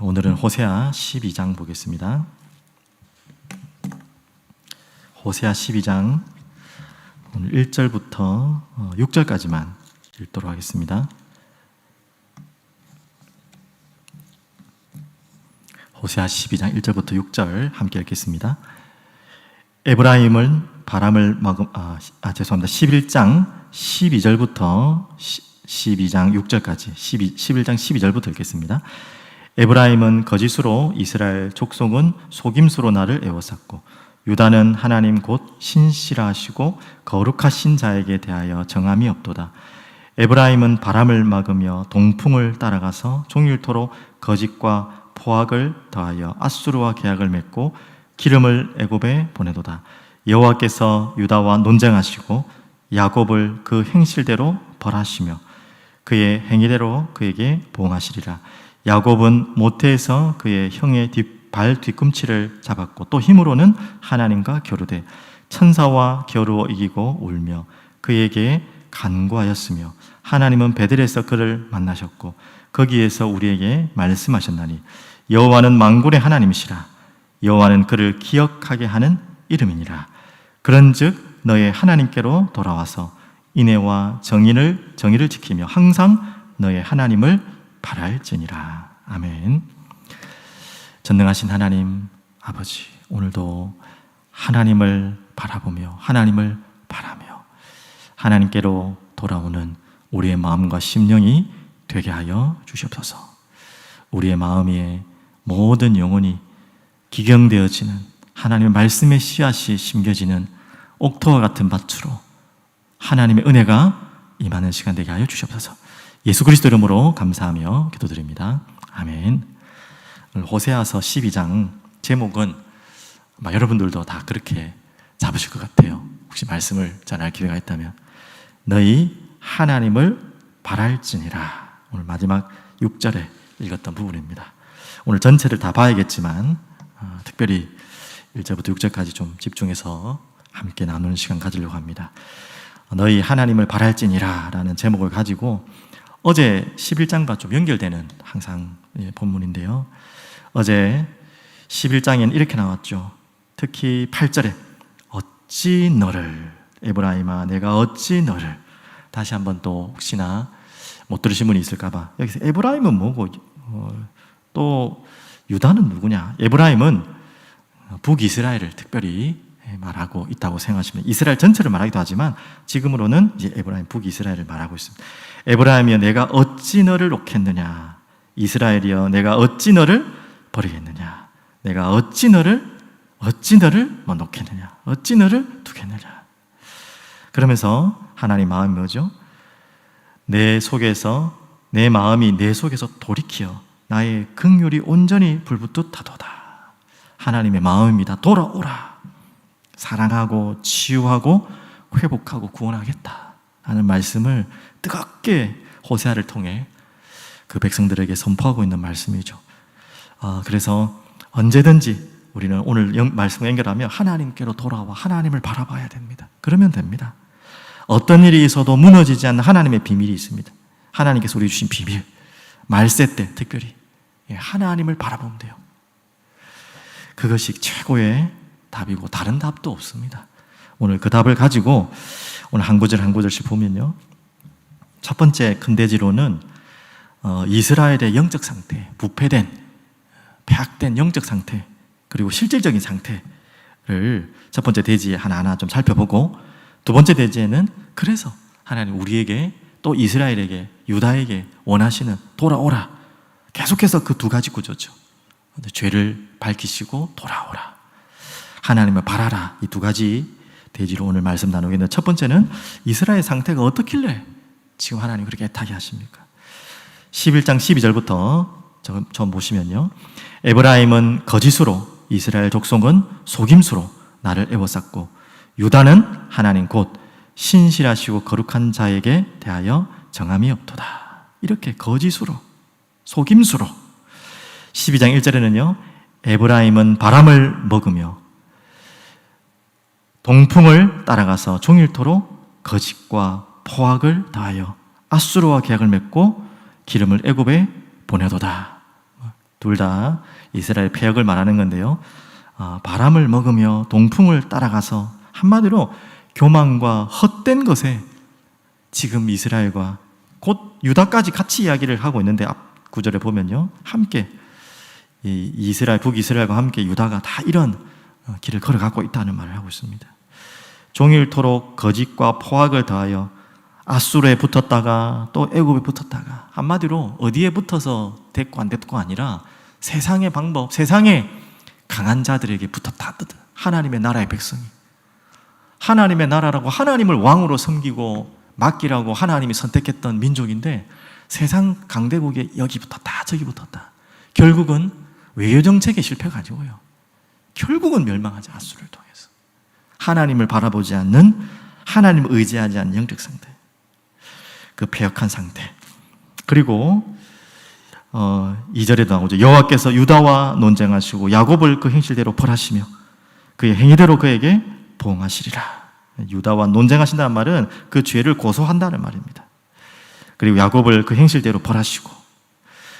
오늘은 호세아 12장 보겠습니다. 호세아 12장 오늘 1절부터 6절까지만 읽도록 하겠습니다. 호세아 12장 1절부터 6절 함께 읽겠습니다. 에브라임은 바람을 죄송합니다. 11장 12절부터 12장 6절까지 11장 12절부터 읽겠습니다. 에브라임은 거짓으로, 이스라엘 족속은 속임수로 나를 애워쌌고, 유다는 하나님 곧 신실하시고 거룩하신 자에게 대하여 정함이 없도다. 에브라임은 바람을 막으며 동풍을 따라가서 종일토록 거짓과 포악을 더하여 앗수르와 계약을 맺고 기름을 애굽에 보내도다. 여호와께서 유다와 논쟁하시고 야곱을 그 행실대로 벌하시며 그의 행위대로 그에게 보응하시리라. 야곱은 모태에서 그의 형의 발 뒤꿈치를 잡았고 또 힘으로는 하나님과 겨루되 천사와 겨루어 이기고 울며 그에게 간구하였으며 하나님은 베들에서 그를 만나셨고 거기에서 우리에게 말씀하셨나니 여호와는 만군의 하나님이시라. 여호와는 그를 기억하게 하는 이름이니라. 그런즉 너의 하나님께로 돌아와서 인애와 정의를 지키며 항상 너의 하나님을 바랄지니라. 아멘. 전능하신 하나님 아버지, 오늘도 하나님을 바라보며 하나님을 바라며 하나님께로 돌아오는 우리의 마음과 심령이 되게 하여 주시옵소서. 우리의 마음에 모든 영혼이 기경되어지는 하나님의 말씀의 씨앗이 심겨지는 옥토와 같은 밭으로 하나님의 은혜가 임하는 시간 되게 하여 주시옵소서. 예수 그리스도 이름으로 감사하며 기도드립니다. 아멘. 호세아서 12장 제목은 아마 여러분들도 다 그렇게 잡으실 것 같아요. 혹시 말씀을 전할 기회가 있다면 너희 하나님을 바랄지니라. 오늘 마지막 6절에 읽었던 부분입니다. 오늘 전체를 다 봐야겠지만 특별히 1절부터 6절까지 좀 집중해서 함께 나누는 시간 가지려고 합니다. 너희 하나님을 바랄지니라 라는 제목을 가지고 어제 11장과 좀 연결되는 항상 본문인데요. 어제 11장에는 이렇게 나왔죠. 특히 8절에 어찌 너를, 에브라임아 내가 어찌 너를, 다시 한번 또 혹시나 못 들으신 분이 있을까봐 여기서 에브라임은 뭐고 또 유다는 누구냐. 에브라임은 북이스라엘을 특별히 말하고 있다고 생각하시면 이스라엘 전체를 말하기도 하지만 지금으로는 이제 에브라임 북이스라엘을 말하고 있습니다. 에브라임이여 내가 어찌 너를 놓겠느냐. 이스라엘이여 내가 어찌 너를 버리겠느냐. 내가 어찌 너를 놓겠느냐. 어찌 너를 두겠느냐. 그러면서 하나님 마음이 뭐죠? 내 속에서 내 마음이 내 속에서 돌이켜 나의 긍휼이 온전히 불붙듯 하도다. 하나님의 마음입니다. 돌아오라. 사랑하고 치유하고 회복하고 구원하겠다 하는 말씀을 뜨겁게 호세아를 통해 그 백성들에게 선포하고 있는 말씀이죠. 그래서 언제든지 우리는 오늘 말씀을 연결하며 하나님께로 돌아와 하나님을 바라봐야 됩니다. 그러면 됩니다. 어떤 일이 있어도 무너지지 않는 하나님의 비밀이 있습니다. 하나님께서 우리 주신 비밀, 말세 때 특별히 하나님을 바라보면 돼요. 그것이 최고의 답이고 다른 답도 없습니다. 오늘 그 답을 가지고 오늘 한 구절 한 구절씩 보면요. 첫 번째 큰 대지로는 이스라엘의 영적 상태, 부패된, 폐악된 영적 상태, 그리고 실질적인 상태를 첫 번째 대지에 하나하나 좀 살펴보고 두 번째 대지에는 그래서 하나님 우리에게 또 이스라엘에게 유다에게 원하시는 돌아오라. 계속해서 그 두 가지 구조죠. 죄를 밝히시고 돌아오라. 하나님을 바라라. 이 두 가지 대지로 오늘 말씀 나누겠는데 첫 번째는 이스라엘 상태가 어떻길래 지금 하나님 그렇게 애타게 하십니까? 11장 12절부터 처음 보시면요. 에브라임은 거짓으로, 이스라엘 족속은 속임수로 나를 애워쌌고 유다는 하나님 곧 신실하시고 거룩한 자에게 대하여 정함이 없도다. 이렇게 거짓으로, 속임수로. 12장 1절에는요. 에브라임은 바람을 먹으며 동풍을 따라가서 종일토록 거짓과 포악을 다하여 앗수르와 계약을 맺고 기름을 애굽에 보내도다. 둘 다 이스라엘 폐역을 말하는 건데요. 바람을 먹으며 동풍을 따라가서 한마디로 교만과 헛된 것에 지금 이스라엘과 곧 유다까지 같이 이야기를 하고 있는데 앞 구절에 보면요, 함께 북이스라엘과 함께 유다가 다 이런 길을 걸어가고 있다는 말을 하고 있습니다. 종일토록 거짓과 포악을 더하여 아수르에 붙었다가 또 애굽에 붙었다가, 한마디로 어디에 붙어서 됐고 안 됐고 아니라 세상의 방법, 세상의 강한 자들에게 붙었다. 하나님의 나라의 백성이, 하나님의 나라라고 하나님을 왕으로 섬기고 맡기라고 하나님이 선택했던 민족인데 세상 강대국에 여기 붙었다 저기 붙었다. 결국은 외교정책의 실패가지고요, 결국은 멸망하지. 아수르를 통해서 하나님을 바라보지 않는, 하나님을 의지하지 않는 영적 상태, 그 패역한 상태. 그리고 2절에도 나오죠. 여호와께서 유다와 논쟁하시고 야곱을 그 행실대로 벌하시며 그의 행위대로 그에게 보응하시리라. 유다와 논쟁하신다는 말은 그 죄를 고소한다는 말입니다. 그리고 야곱을 그 행실대로 벌하시고,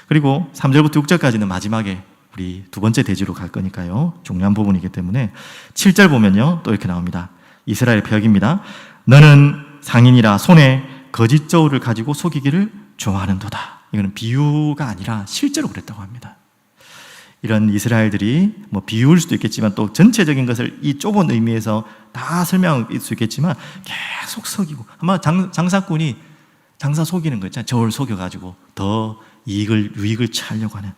그리고 3절부터 6절까지는 마지막에 우리 두 번째 대지로 갈 거니까요, 중요한 부분이기 때문에 7절 보면요, 또 이렇게 나옵니다. 이스라엘의 폐역입니다. 너는 상인이라 손에 거짓 저울을 가지고 속이기를 좋아하는도다. 이거는 비유가 아니라 실제로 그랬다고 합니다. 이런 이스라엘들이 비유일 수도 있겠지만 또 전체적인 것을 이 좁은 의미에서 다 설명할 수 있겠지만 계속 속이고, 아마 장사꾼이 장사 속이는 거 있잖아요. 저울 속여가지고 더 유익을 취하려고 하는.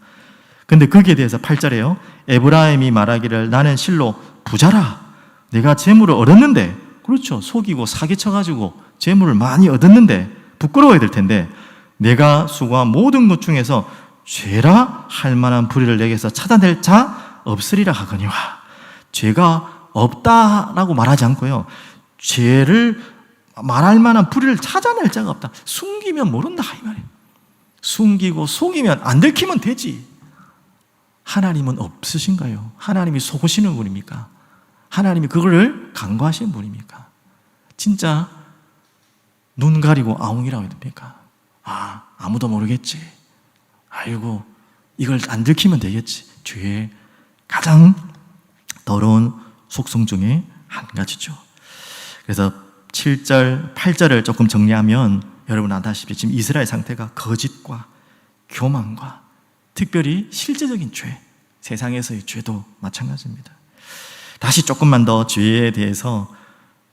근데 거기에 대해서 8절에요. 에브라임이 말하기를 나는 실로 부자라. 내가 재물을 얻었는데, 그렇죠, 속이고 사기쳐가지고 재물을 많이 얻었는데 부끄러워야 될 텐데 내가 수고한 모든 것 중에서 죄라 할 만한 불의를 내게서 찾아낼 자 없으리라 하거니와. 죄가 없다라고 말하지 않고요, 죄를 말할 만한 불의를 찾아낼 자가 없다. 숨기면 모른다 이 말이에요. 숨기고 속이면 안 들키면 되지. 하나님은 없으신가요? 하나님이 속으시는 분입니까? 하나님이 그거를 간과하시는 분입니까? 진짜 눈 가리고 아웅이라고 해야 됩니까? 아무도 모르겠지. 아이고, 이걸 안 들키면 되겠지. 죄의 가장 더러운 속성 중에 한 가지죠. 그래서 7절, 8절을 조금 정리하면 여러분 아다시피 지금 이스라엘 상태가 거짓과 교만과 특별히 실제적인 죄, 세상에서의 죄도 마찬가지입니다. 다시 조금만 더 죄에 대해서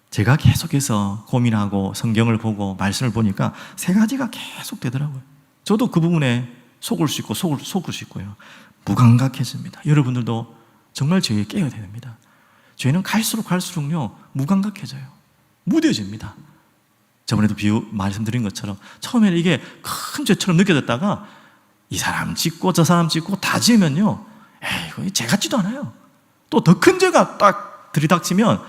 제가 계속해서 고민하고 성경을 보고 말씀을 보니까 세 가지가 계속 되더라고요. 저도 그 부분에 속을 수 있고 속을 수 있고요. 무감각해집니다. 여러분들도 정말 죄에 깨어야 됩니다. 죄는 갈수록요 무감각해져요. 무뎌집니다. 저번에도 비유 말씀드린 것처럼 처음에는 이게 큰 죄처럼 느껴졌다가 이 사람 짓고 저 사람 짓고 다 지으면요, 이거 죄 같지도 않아요. 또 더 큰 죄가 딱 들이닥치면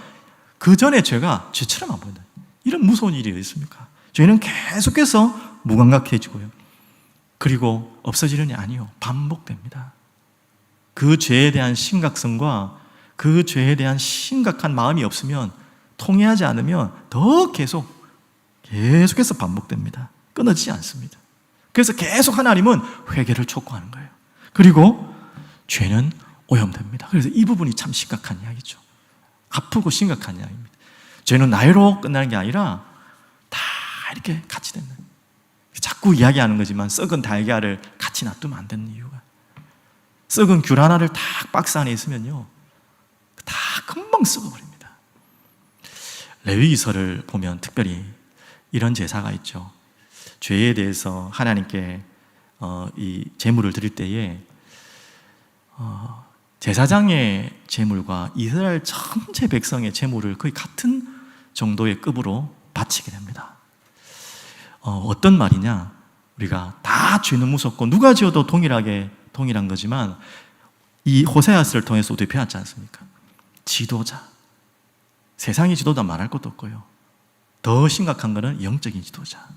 그 전에 죄가 죄처럼 안 보인다. 이런 무서운 일이 있습니까? 죄는 계속해서 무감각해지고요. 그리고 없어지느냐? 아니요. 반복됩니다. 그 죄에 대한 심각성과 그 죄에 대한 심각한 마음이 없으면, 통회하지 않으면 더 계속해서 반복됩니다. 끊어지지 않습니다. 그래서 계속 하나님은 회개를 촉구하는 거예요. 그리고 죄는 오염됩니다. 그래서 이 부분이 참 심각한 이야기죠. 아프고 심각한 이야기입니다. 죄는 나이로 끝나는 게 아니라 다 이렇게 같이 된다. 자꾸 이야기하는 거지만 썩은 달걀을 같이 놔두면 안 되는 이유가, 썩은 귤 하나를 딱 박스 안에 있으면요 다 금방 썩어버립니다. 레위기서를 보면 특별히 이런 제사가 있죠. 죄에 대해서 하나님께 이 제물을 드릴 때에 제사장의 제물과 이스라엘 전체 백성의 제물을 거의 같은 정도의 급으로 바치게 됩니다. 어떤 말이냐? 우리가 다 죄는 무섭고 누가 지어도 동일한 거지만 이 호세아스를 통해서 우리 배웠지 않습니까? 지도자, 세상의 지도자 말할 것도 없고요. 더 심각한 것은 영적인 지도자.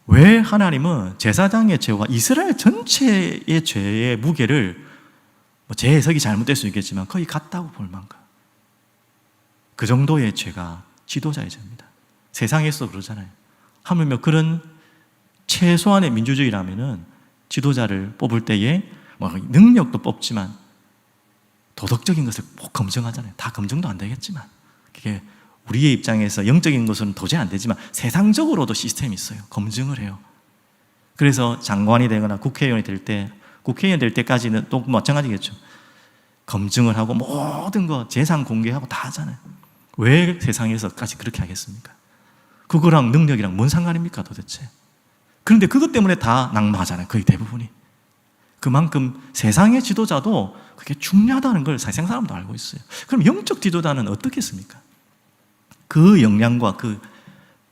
왜 하나님은 제사장의 죄와 이스라엘 전체의 죄의 무게를 제 해석이 잘못될 수 있겠지만 거의 같다고 볼 만큼 그 정도의 죄가 지도자의 죄입니다. 세상에서 그러잖아요. 하물며 그런 최소한의 민주주의라면은 지도자를 뽑을 때에 뭐 능력도 뽑지만 도덕적인 것을 꼭 검증하잖아요. 다 검증도 안 되겠지만 그게 우리의 입장에서 영적인 것은 도저히 안 되지만 세상적으로도 시스템이 있어요. 검증을 해요. 그래서 장관이 되거나 국회의원이 될 때, 국회의원 될 때까지는 또 마찬가지겠죠. 검증을 하고 모든 거 재산 공개하고 다 하잖아요. 왜 세상에서까지 그렇게 하겠습니까? 그거랑 능력이랑 뭔 상관입니까 도대체? 그런데 그것 때문에 다 낙마하잖아요. 거의 대부분이. 그만큼 세상의 지도자도 그게 중요하다는 걸 세상 사람도 알고 있어요. 그럼 영적 지도자는 어떻겠습니까? 그 역량과 그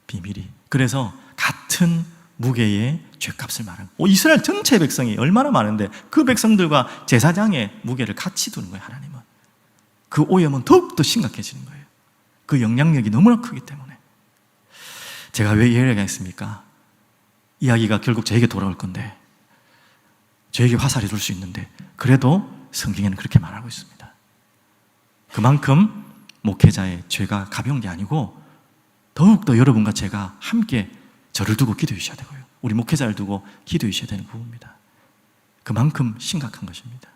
비밀이. 그래서 같은 무게의 죗값을 말하는 거예요. 이스라엘 전체 백성이 얼마나 많은데 그 백성들과 제사장의 무게를 같이 두는 거예요. 하나님은. 그 오염은 더욱더 심각해지는 거예요. 그 영향력이 너무나 크기 때문에. 제가 왜 이해를 하겠습니까? 이야기가 결국 저에게 돌아올 건데, 저에게 화살이 돌 수 있는데, 그래도 성경에는 그렇게 말하고 있습니다. 그만큼 목회자의 죄가 가벼운 게 아니고 더욱더 여러분과 제가 함께 저를 두고 기도해 주셔야 되고요. 우리 목회자를 두고 기도해 주셔야 되는 부분입니다. 그만큼 심각한 것입니다.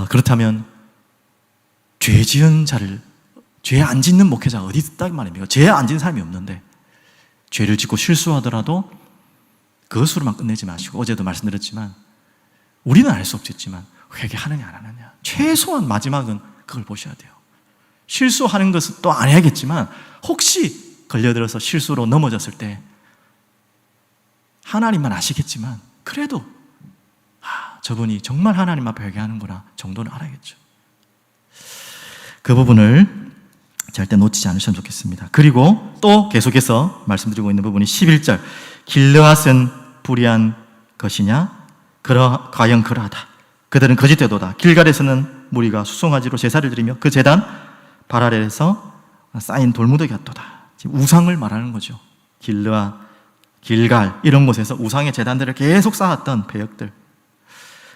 그렇다면 죄 지은 자를, 죄 안 짓는 목회자가 어디 있다는 말입니까? 죄 안 짓는 사람이 없는데 죄를 짓고 실수하더라도 그것으로만 끝내지 마시고, 어제도 말씀드렸지만 우리는 알 수 없겠지만 회개하느냐 안 하느냐, 최소한 마지막은 그걸 보셔야 돼요. 실수하는 것은 또 안 해야겠지만 혹시 걸려들어서 실수로 넘어졌을 때 하나님만 아시겠지만 그래도 저분이 정말 하나님 앞에 회개하는구나 정도는 알아야겠죠. 그 부분을 절대 놓치지 않으시면 좋겠습니다. 그리고 또 계속해서 말씀드리고 있는 부분이 11절, 길르앗은 불의한 것이냐? 과연 그러하다. 그들은 거짓되도다. 길갈에서는 무리가 수송아지로 제사를 드리며 그 제단 발 아래에서 쌓인 돌무더기 같도다. 지금 우상을 말하는 거죠. 길르앗, 길갈 이런 곳에서 우상의 제단들을 계속 쌓았던 배역들.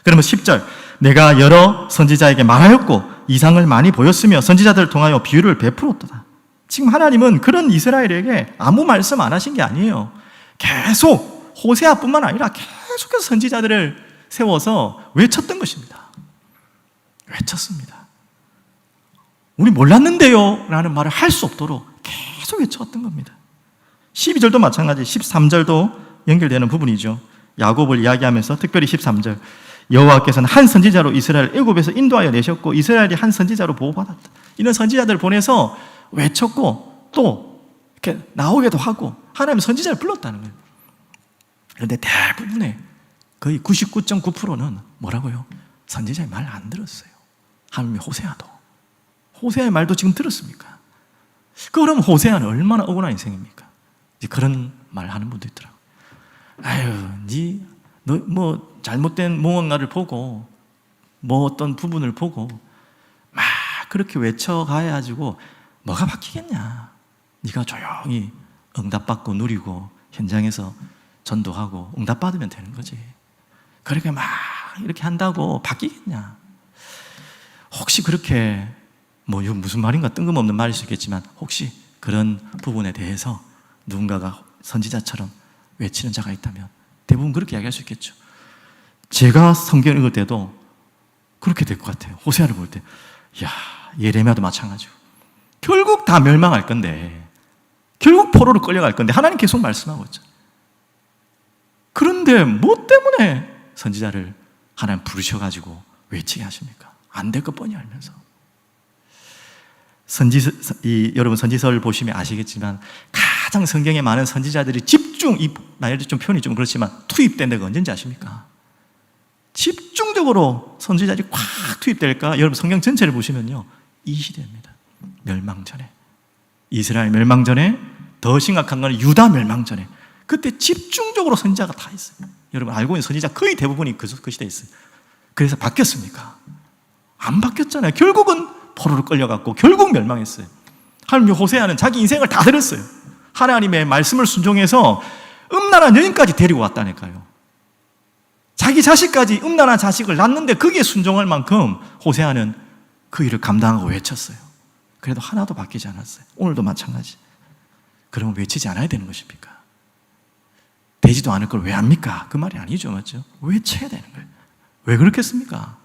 그러면 10절, 내가 여러 선지자에게 말하였고 이상을 많이 보였으며 선지자들을 통하여 비유를 베풀었도다. 지금 하나님은 그런 이스라엘에게 아무 말씀 안 하신 게 아니에요. 계속 호세아뿐만 아니라 계속해서 선지자들을 세워서 외쳤던 것입니다. 외쳤습니다. 우리 몰랐는데요 라는 말을 할 수 없도록 계속 외쳤던 겁니다. 12절도 마찬가지, 13절도 연결되는 부분이죠. 야곱을 이야기하면서 특별히 13절, 여호와께서는 한 선지자로 이스라엘 애굽에서 인도하여 내셨고 이스라엘이 한 선지자로 보호받았다. 이런 선지자들을 보내서 외쳤고 또 이렇게 나오기도 하고 하나님 선지자를 불렀다는 거예요. 그런데 대부분의 거의 99.9%는 뭐라고요? 선지자의 말 안 들었어요. 하나님이 호세아의 말도 지금 들었습니까? 그럼 호세아는 얼마나 억울한 인생입니까? 이제 그런 말 하는 분도 있더라고요. 아유, 너 뭐 잘못된 무언가를 보고 뭐 어떤 부분을 보고 막 그렇게 외쳐가야지고 뭐가 바뀌겠냐. 네가 조용히 응답받고 누리고 현장에서 전도하고 응답받으면 되는 거지. 그렇게 막 이렇게 한다고 바뀌겠냐. 혹시 그렇게 뭐 이거 무슨 말인가 뜬금없는 말일 수 있겠지만 혹시 그런 부분에 대해서 누군가가 선지자처럼 외치는 자가 있다면 대부분 그렇게 이야기할 수 있겠죠. 제가 성경 읽을 때도 그렇게 될 것 같아요. 호세아를 볼 때, 예레미야도 마찬가지고 결국 다 멸망할 건데, 결국 포로로 끌려갈 건데 하나님 계속 말씀하고 있죠. 그런데 뭐 때문에 선지자를 하나님 부르셔가지고 외치게 하십니까? 안 될 것 뻔히 알면서. 여러분 선지서를 보시면 아시겠지만 가장 성경에 많은 선지자들이 나열도 좀 표현이 좀 그렇지만 투입된 데가 언제인지 아십니까? 집중적으로 선지자들이 꽉 투입될까? 여러분 성경 전체를 보시면요, 이 시대입니다. 멸망 전에, 이스라엘 멸망 전에, 더 심각한 건 유다 멸망 전에, 그때 집중적으로 선지자가 다 있어요. 여러분 알고 있는 선지자 거의 대부분이 그 시대에 있어요. 그래서 바뀌었습니까? 안 바뀌었잖아요. 결국은 포로로 끌려갔고 결국 멸망했어요. 하나님 호세아는 자기 인생을 다 들었어요. 하나님의 말씀을 순종해서 음란한 여인까지 데리고 왔다니까요. 자기 자식까지, 음란한 자식을 낳는데 거기에 순종할 만큼 호세아는 그 일을 감당하고 외쳤어요. 그래도 하나도 바뀌지 않았어요. 오늘도 마찬가지. 그러면 외치지 않아야 되는 것입니까? 되지도 않을 걸 왜 합니까? 그 말이 아니죠, 맞죠? 외쳐야 되는 거예요. 왜 그렇겠습니까?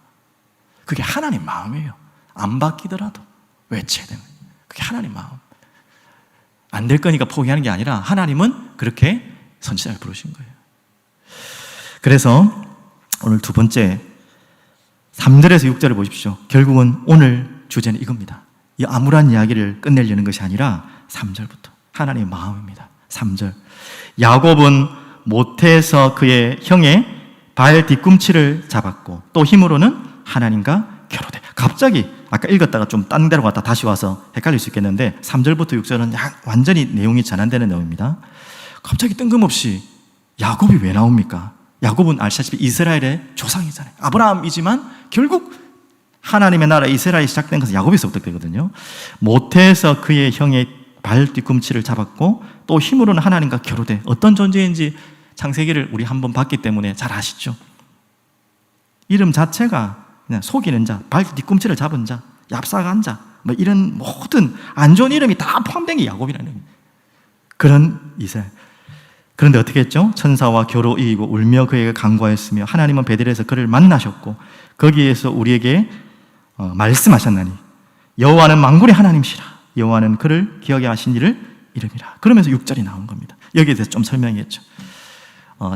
그게 하나님 마음이에요. 안 바뀌더라도 외쳐야 되는 거예요. 그게 하나님 마음. 안 될 거니까 포기하는 게 아니라 하나님은 그렇게 선지자를 부르신 거예요. 그래서 오늘 두 번째 3절에서 6절을 보십시오. 결국은 오늘 주제는 이겁니다. 이 암울한 이야기를 끝내려는 것이 아니라 3절부터 하나님의 마음입니다. 3절, 야곱은 모태에서 그의 형의 발 뒤꿈치를 잡았고 또 힘으로는 하나님과 겨루되. 갑자기 아까 읽었다가 좀 딴 데로 갔다 다시 와서 헷갈릴 수 있겠는데 3절부터 6절은 완전히 내용이 전환되는 내용입니다. 갑자기 뜬금없이 야곱이 왜 나옵니까? 야곱은 아시다시피 이스라엘의 조상이잖아요. 아브라함이지만 결국 하나님의 나라 이스라엘이 시작된 것은 야곱에서부터 되거든요. 모태에서 그의 형의 발 뒤꿈치를 잡았고 또 힘으로는 하나님과 겨루되. 어떤 존재인지 창세기를 우리 한번 봤기 때문에 잘 아시죠? 이름 자체가 그냥 속이는 자, 발 뒤꿈치를 잡은 자, 얍사간 자, 뭐 이런 모든 안 좋은 이름이 다 포함된 게 야곱이라는 거예요. 그런 이스라엘. 그런데 어떻게 했죠? 천사와 겨루 이기고 울며 그에게 간구하였으며 하나님은 베델에서 그를 만나셨고 거기에서 우리에게 말씀하셨나니 여호와는 만군의 하나님이시라. 여호와는 그를 기억에 하신 일을 이름이라. 그러면서 6절이 나온 겁니다. 여기에 대해서 좀 설명했죠.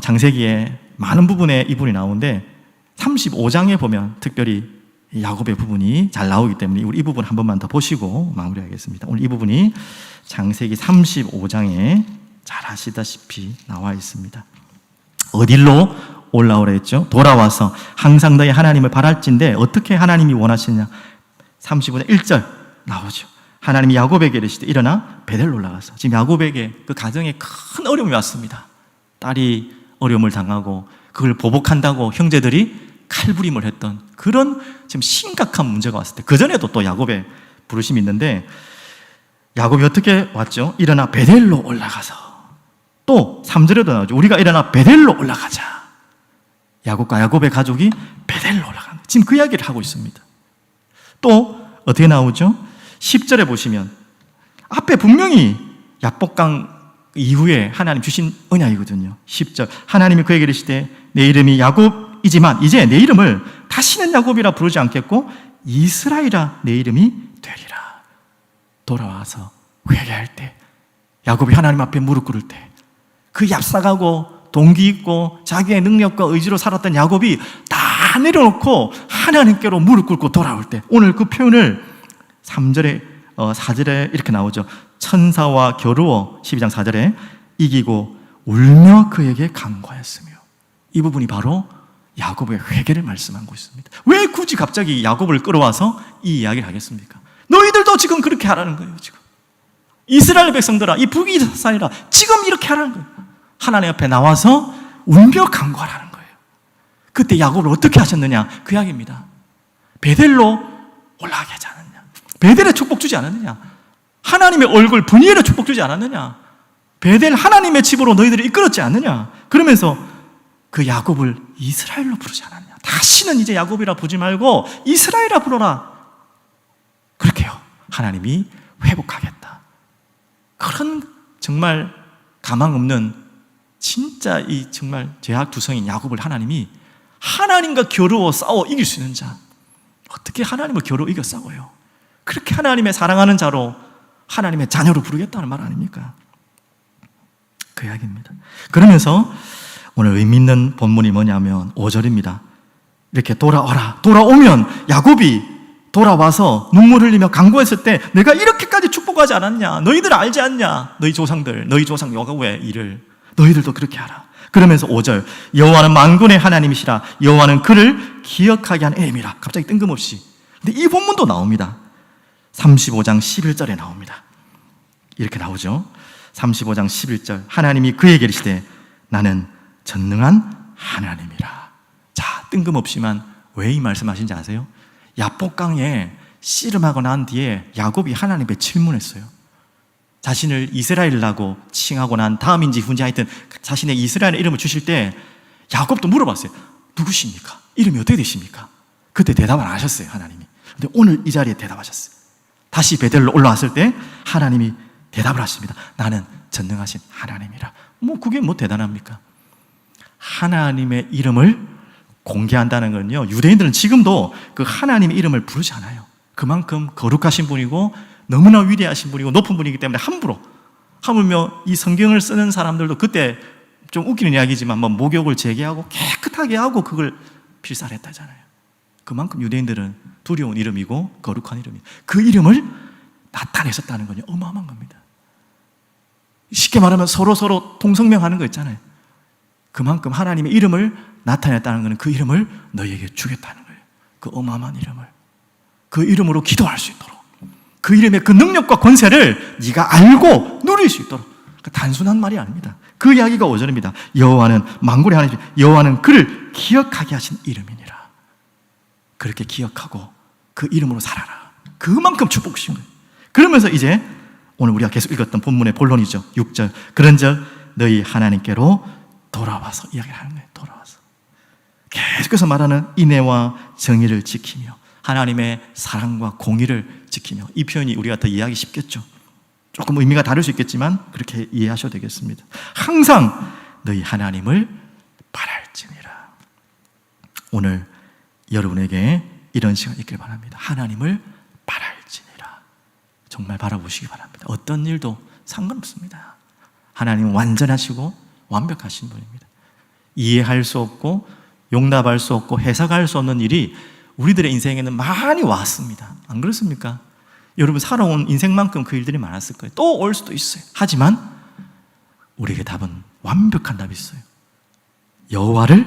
창세기에 많은 부분에 이 부분이 나오는데 35장에 보면 특별히 야곱의 부분이 잘 나오기 때문에 우리 이 부분 한 번만 더 보시고 마무리하겠습니다. 오늘 이 부분이 창세기 35장에 잘 아시다시피 나와 있습니다. 어디로 올라오라 했죠? 돌아와서 항상 너희 하나님을 바랄진대. 어떻게 하나님이 원하시냐? 35장 1절 나오죠. 하나님이 야곱에게 이르시되 일어나 베델로 올라가서. 지금 야곱에게 그 가정에 큰 어려움이 왔습니다. 딸이 어려움을 당하고 그걸 보복한다고 형제들이 칼부림을 했던 그런 지금 심각한 문제가 왔을 때, 그 전에도 또 야곱의 부르심이 있는데 야곱이 어떻게 왔죠? 일어나 베델로 올라가서. 또 3절에도 나오죠. 우리가 일어나 베델로 올라가자. 야곱과 야곱의 가족이 베델로 올라가는, 지금 그 이야기를 하고 있습니다. 또 어떻게 나오죠? 10절에 보시면 앞에 분명히 야복강 이후에 하나님 주신 언약이거든요. 10절, 하나님이 그에게 이르시되 내 이름이 야곱이지만 이제 내 이름을 다시는 야곱이라 부르지 않겠고 이스라엘이라 내 이름이 되리라. 돌아와서 회개할 때, 야곱이 하나님 앞에 무릎 꿇을 때, 그 얍삭하고 동기 있고 자기의 능력과 의지로 살았던 야곱이 다 내려놓고 하나님께로 무릎 꿇고 돌아올 때, 오늘 그 표현을 3절에 4절에 이렇게 나오죠. 천사와 겨루어 12장 4절에 이기고 울며 그에게 간구하였으며. 이 부분이 바로 야곱의 회개를 말씀하고 있습니다. 왜 굳이 갑자기 야곱을 끌어와서 이 이야기를 하겠습니까? 너희들도 지금 그렇게 하라는 거예요. 지금 이스라엘 백성들아, 이 북이스라엘아, 지금 이렇게 하라는 거예요. 하나님 앞에 나와서 울며 간구하라는 거예요. 그때 야곱을 어떻게 하셨느냐? 그 이야기입니다. 베델로 올라가게 하지 않았냐? 베델에 축복 주지 않았느냐? 하나님의 얼굴 분이엘에 축복 주지 않았느냐? 베델 하나님의 집으로 너희들이 이끌었지 않느냐? 그러면서 그 야곱을 이스라엘로 부르지 않았냐? 다시는 이제 야곱이라 부르지 말고 이스라엘이라 부르라. 그렇게요. 하나님이 회복하겠다. 그런 정말 가망 없는 진짜 이 정말 죄악투성인 야곱을 하나님이 하나님과 겨루어 싸워 이길 수 있는 자, 어떻게 하나님을 겨루어 이겨 싸워요? 그렇게 하나님의 사랑하는 자로 하나님의 자녀로 부르겠다는 말 아닙니까? 그 이야기입니다. 그러면서 오늘 의미 있는 본문이 뭐냐면 5절입니다. 이렇게 돌아오라. 돌아오면 야곱이 돌아와서 눈물 흘리며 간구했을 때 내가 이렇게까지 축복하지 않았냐? 너희들 알지 않냐? 너희 조상들, 너희 조상 야곱의 일을 너희들도 그렇게 하라. 그러면서 5절, 여호와는 만군의 하나님이시라. 여호와는 그를 기억하게 한 이름이라. 갑자기 뜬금없이. 근데 이 본문도 나옵니다. 35장 11절에 나옵니다. 이렇게 나오죠. 35장 11절, 하나님이 그에게 이르시되 나는 전능한 하나님이라. 자, 뜬금없이만 왜 이 말씀하신지 아세요? 야복강에 씨름하고 난 뒤에 야곱이 하나님께 질문했어요. 자신을 이스라엘이라고 칭하고 난 다음인지 후인지 하여튼 자신의 이스라엘의 이름을 주실 때 야곱도 물어봤어요. 누구십니까? 이름이 어떻게 되십니까? 그때 대답을 안 하셨어요, 하나님이. 근데 오늘 이 자리에 대답하셨어요. 다시 베델로 올라왔을 때 하나님이 대답을 하십니다. 나는 전능하신 하나님이라. 그게 뭐 대단합니까? 하나님의 이름을 공개한다는 건요, 유대인들은 지금도 그 하나님의 이름을 부르지 않아요. 그만큼 거룩하신 분이고 너무나 위대하신 분이고 높은 분이기 때문에 함부로, 하물며 이 성경을 쓰는 사람들도 그때 좀 웃기는 이야기지만 뭐 목욕을 재개하고 깨끗하게 하고 그걸 필사했다잖아요. 그만큼 유대인들은 두려운 이름이고 거룩한 이름이에요. 그 이름을 나타내셨다는 건요, 어마어마한 겁니다. 쉽게 말하면 서로 동성명하는 거 있잖아요. 그만큼 하나님의 이름을 나타냈다는 것은 그 이름을 너희에게 주겠다는 거예요. 그 어마어마한 이름을, 그 이름으로 기도할 수 있도록, 그 이름의 그 능력과 권세를 네가 알고 누릴 수 있도록. 단순한 말이 아닙니다. 그 이야기가 5절입니다. 여호와는 만군의 하나님, 여호와는 그를 기억하게 하신 이름이니라. 그렇게 기억하고 그 이름으로 살아라. 그만큼 축복하신 거예요. 그러면서 이제 오늘 우리가 계속 읽었던 본문의 본론이죠. 6절. 그런즉 너희 하나님께로 돌아와서 이야기를 하는 거예요. 돌아와서 계속해서 말하는 인애와 정의를 지키며 하나님의 사랑과 공의를 지키며. 이 표현이 우리가 더 이해하기 쉽겠죠. 조금 의미가 다를 수 있겠지만 그렇게 이해하셔도 되겠습니다. 항상 너희 하나님을 바랄지니라. 오늘 여러분에게 이런 시간 있길 바랍니다. 하나님을 바랄지니라. 정말 바라보시기 바랍니다. 어떤 일도 상관없습니다. 하나님은 완전하시고 완벽하신 분입니다. 이해할 수 없고 용납할 수 없고 해석할 수 없는 일이 우리들의 인생에는 많이 왔습니다. 안 그렇습니까? 여러분 살아온 인생만큼 그 일들이 많았을 거예요. 또 올 수도 있어요. 하지만 우리에게 답은, 완벽한 답이 있어요. 여호와를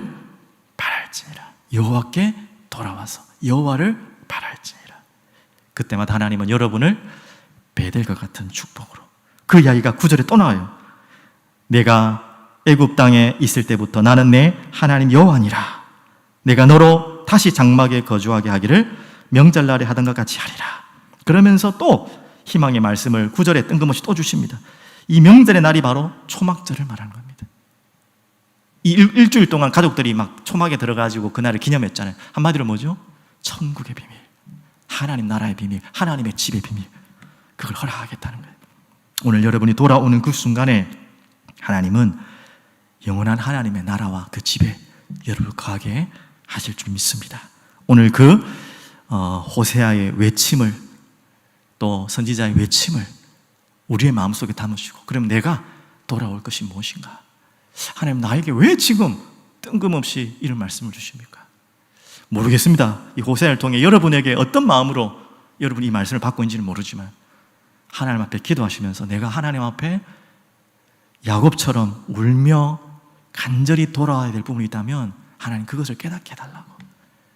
바랄지니라. 여호와께 돌아와서 여호와를 바랄지니라. 그때마다 하나님은 여러분을 베델과 같은 축복으로. 그 이야기가 9절에 또 나와요. 내가 애굽 땅에 있을 때부터 나는 내 하나님 여호와니라. 내가 너로 다시 장막에 거주하게 하기를 명절날에 하던 것 같이 하리라. 그러면서 또 희망의 말씀을 9절에 뜬금없이 또 주십니다. 이 명절의 날이 바로 초막절을 말하는 겁니다. 이 일주일 동안 가족들이 막 초막에 들어가지고 그날을 기념했잖아요. 한마디로 뭐죠? 천국의 비밀, 하나님 나라의 비밀, 하나님의 집의 비밀, 그걸 허락하겠다는 거예요. 오늘 여러분이 돌아오는 그 순간에 하나님은 영원한 하나님의 나라와 그 집에 여러분을 거하게 하실 줄 믿습니다. 오늘 그 호세아의 외침을, 또 선지자의 외침을 우리의 마음속에 담으시고, 그럼 내가 돌아올 것이 무엇인가? 하나님 나에게 왜 지금 뜬금없이 이런 말씀을 주십니까? 모르겠습니다. 이 호세아를 통해 여러분에게 어떤 마음으로 여러분이 이 말씀을 받고 있는지는 모르지만 하나님 앞에 기도하시면서 내가 하나님 앞에 야곱처럼 울며 간절히 돌아와야 될 부분이 있다면 하나님 그것을 깨닫게 해달라고.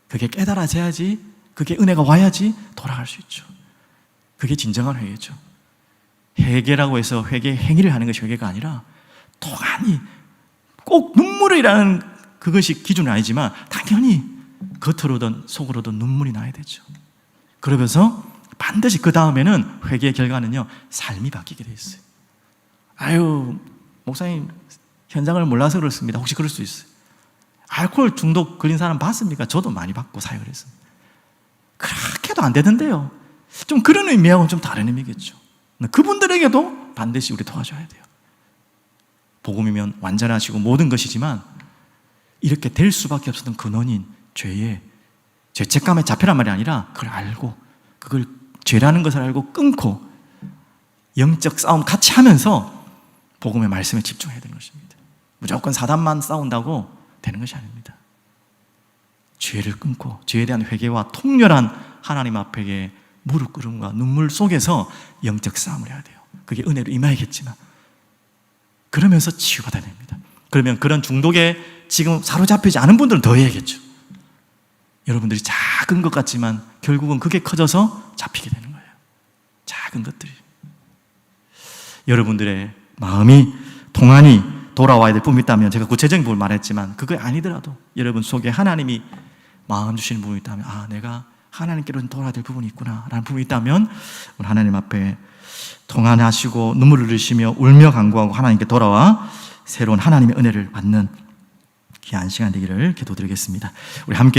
그게 깨달아져야지, 그게 은혜가 와야지 돌아갈 수 있죠. 그게 진정한 회개죠. 회개라고 해서 회개 행위를 하는 것이 회개가 아니라 동안이 꼭 눈물이라는 그것이 기준은 아니지만 당연히 겉으로든 속으로든 눈물이 나야 되죠. 그러면서 반드시 그 다음에는 회개의 결과는요, 삶이 바뀌게 돼 있어요. 아유, 목사님 현장을 몰라서 그렇습니다. 혹시 그럴 수 있어요? 알코올 중독 걸린 사람 봤습니까? 저도 많이 받고 사역을 했습니다. 그렇게도 안 되던데요. 좀 그런 의미하고는 좀 다른 의미겠죠. 그분들에게도 반드시 우리 도와줘야 돼요. 복음이면 완전하시고 모든 것이지만 이렇게 될 수밖에 없었던 근원인 죄의 죄책감에 잡혀란 말이 아니라 그걸 알고, 그걸 죄라는 것을 알고 끊고 영적 싸움 같이 하면서 복음의 말씀에 집중해야 되는 것입니다. 무조건 사단만 싸운다고 되는 것이 아닙니다. 죄를 끊고 죄에 대한 회개와 통렬한 하나님 앞에 무릎 꿇음과 눈물 속에서 영적 싸움을 해야 돼요. 그게 은혜로 임하겠지만 그러면서 치유받아야 됩니다. 그러면 그런 중독에 지금 사로잡히지 않은 분들은 더 해야겠죠. 여러분들이 작은 것 같지만 결국은 그게 커져서 잡히게 되는 거예요. 작은 것들이. 여러분들의 마음이 동안이 돌아와야 될 부분이 있다면, 제가 구체적인 부분을 말했지만 그게 아니더라도 여러분 속에 하나님이 마음 주시는 부분이 있다면, 아, 내가 하나님께로 돌아야 될 부분이 있구나 라는 부분이 있다면 우리 하나님 앞에 통안하시고 눈물을 흘리시며 울며 간구하고 하나님께 돌아와 새로운 하나님의 은혜를 받는 귀한 시간 되기를 기도드리겠습니다. 우리 함께